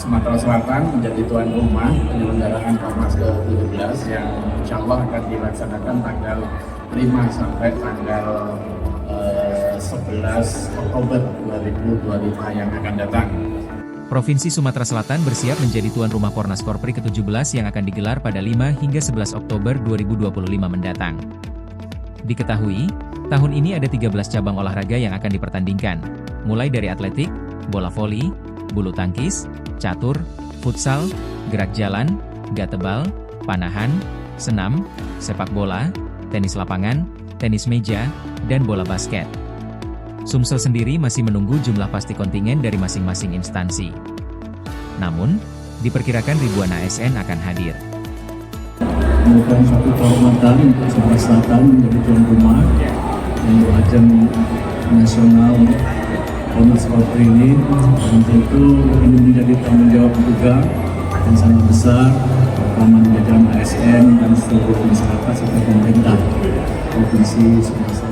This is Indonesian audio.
Sumatera Selatan menjadi tuan rumah penyelenggaraan Komnas ke-17 yang insya Allah akan dilaksanakan tanggal 5 sampai tanggal 11 Oktober 2025 yang akan datang. Provinsi Sumatera Selatan bersiap menjadi tuan rumah Pornas Korpri ke-17 yang akan digelar pada 5 hingga 11 Oktober 2025 mendatang. Diketahui, tahun ini ada 13 cabang olahraga yang akan dipertandingkan, mulai dari atletik, bola voli, bulu tangkis, catur, futsal, gerak jalan, gatebal, panahan, senam, sepak bola, tenis lapangan, tenis meja, dan bola basket. Sumsel sendiri masih menunggu jumlah pasti kontingen dari masing-masing instansi. Namun, diperkirakan ribuan ASN akan hadir. Merupakan suatu kehormatan untuk Sumatera Selatan menjadi tuan rumah untuk ajang nasional Komnas Korpri ini, dan tentu ini menjadi tanggung jawab juga yang sangat besar bersama jajaran ASN dan seluruh masyarakat serta pemerintah Provinsi Sumatera Selatan.